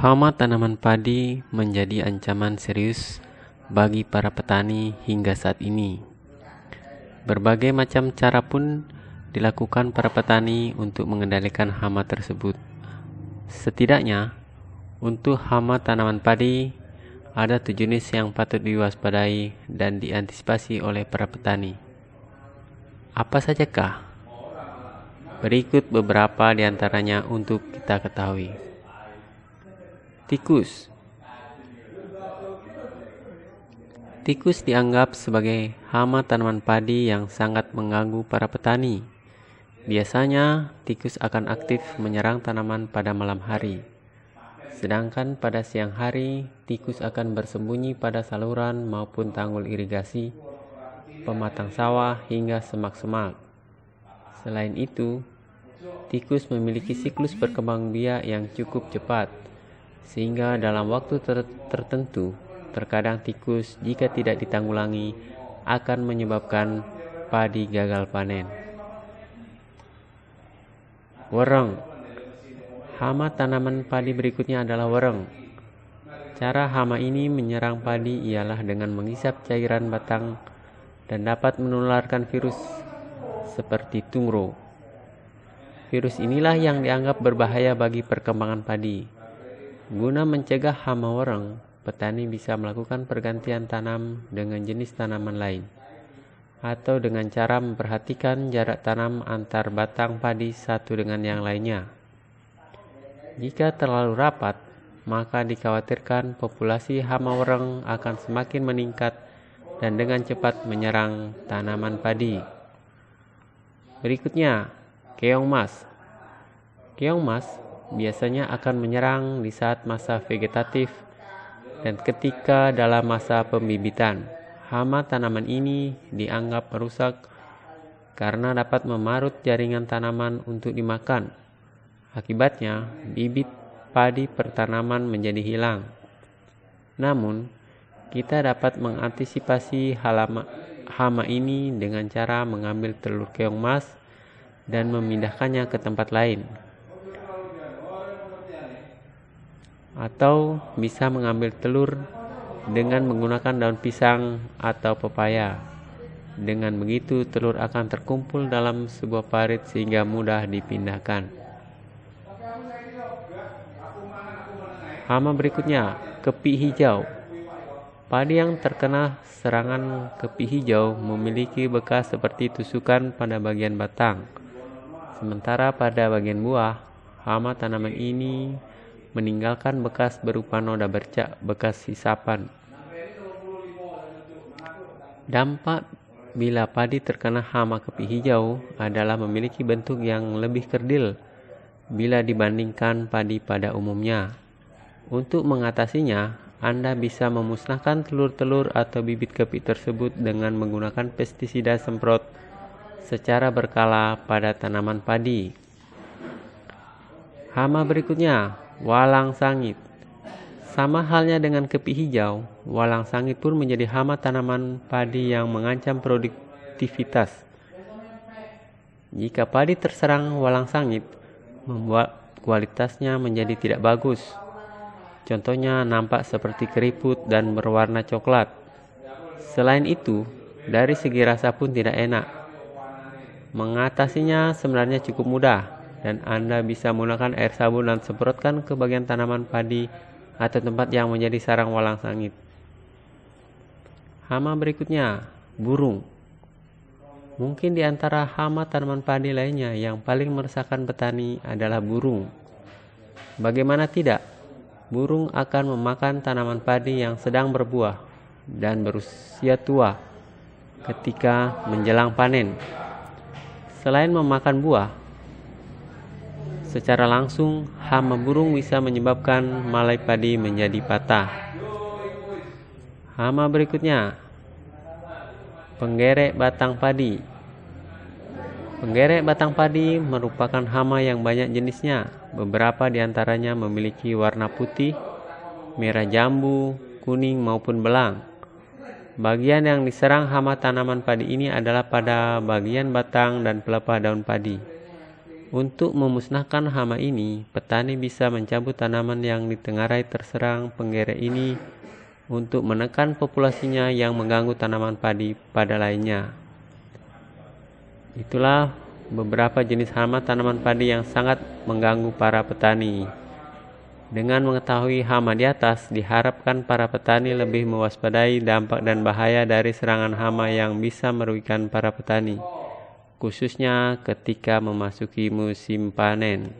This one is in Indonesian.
Hama tanaman padi menjadi ancaman serius bagi para petani hingga saat ini. Berbagai macam cara pun dilakukan para petani untuk mengendalikan hama tersebut. Setidaknya, untuk hama tanaman padi, ada 7 jenis yang patut diwaspadai dan diantisipasi oleh para petani. Apa sajakah? Berikut beberapa di antaranya untuk kita ketahui. Tikus. Tikus dianggap sebagai hama tanaman padi yang sangat mengganggu para petani. Biasanya, tikus akan aktif menyerang tanaman pada malam hari. Sedangkan pada siang hari, tikus akan bersembunyi pada saluran maupun tanggul irigasi, pematang sawah hingga semak-semak. Selain itu, tikus memiliki siklus perkembangbiak yang cukup cepat, sehingga dalam waktu tertentu, terkadang tikus jika tidak ditanggulangi akan menyebabkan padi gagal panen. Wereng. Hama tanaman padi berikutnya adalah wereng. Cara hama ini menyerang padi ialah dengan menghisap cairan batang dan dapat menularkan virus seperti tungro. Virus inilah yang dianggap berbahaya bagi perkembangan padi. Guna mencegah hama wereng, petani bisa melakukan pergantian tanam dengan jenis tanaman lain, atau dengan cara memperhatikan jarak tanam antar batang padi satu dengan yang lainnya. Jika terlalu rapat, maka dikhawatirkan populasi hama wereng akan semakin meningkat dan dengan cepat menyerang tanaman padi. Berikutnya, keong mas. Keong mas biasanya akan menyerang di saat masa vegetatif dan ketika dalam masa pembibitan. Hama tanaman ini dianggap merusak karena dapat memarut jaringan tanaman untuk dimakan. Akibatnya, bibit padi pertanaman menjadi hilang. Namun, kita dapat mengantisipasi hama ini dengan cara mengambil telur keong mas dan memindahkannya ke tempat lain. Atau bisa mengambil telur dengan menggunakan daun pisang atau pepaya. Dengan begitu, telur akan terkumpul dalam sebuah parit sehingga mudah dipindahkan. Hama berikutnya, kepik hijau. Padi yang terkena serangan kepik hijau memiliki bekas seperti tusukan pada bagian batang. Sementara pada bagian buah, hama tanaman ini meninggalkan bekas berupa noda bercak bekas hisapan. Dampak bila padi terkena hama kepik hijau adalah memiliki bentuk yang lebih kerdil bila dibandingkan padi pada umumnya. Untuk mengatasinya, Anda bisa memusnahkan telur-telur atau bibit kepik tersebut dengan menggunakan pestisida semprot secara berkala pada tanaman padi. Hama berikutnya, walang sangit. Sama halnya dengan kepik hijau, walang sangit pun menjadi hama tanaman padi yang mengancam produktivitas. Jika padi terserang walang sangit, membuat kualitasnya menjadi tidak bagus. Contohnya nampak seperti keriput dan berwarna coklat. Selain itu, dari segi rasa pun tidak enak. Mengatasinya sebenarnya cukup mudah, dan Anda bisa menggunakan air sabun dan semprotkan ke bagian tanaman padi atau tempat yang menjadi sarang walang sangit. Hama berikutnya, burung. Mungkin di antara hama tanaman padi lainnya yang paling meresahkan petani adalah burung. Bagaimana tidak? Burung akan memakan tanaman padi yang sedang berbuah dan berusia tua ketika menjelang panen. Selain memakan buah, secara langsung, hama burung bisa menyebabkan malai padi menjadi patah. Hama berikutnya, penggerek batang padi. Penggerek batang padi merupakan hama yang banyak jenisnya. Beberapa di antaranya memiliki warna putih, merah jambu, kuning maupun belang. Bagian yang diserang hama tanaman padi ini adalah pada bagian batang dan pelepah daun padi. Untuk memusnahkan hama ini, petani bisa mencabut tanaman yang ditengarai terserang penggere ini untuk menekan populasinya yang mengganggu tanaman padi pada lainnya. Itulah beberapa jenis hama tanaman padi yang sangat mengganggu para petani. Dengan mengetahui hama di atas, diharapkan para petani lebih mewaspadai dampak dan bahaya dari serangan hama yang bisa merugikan para petani, khususnya ketika memasuki musim panen.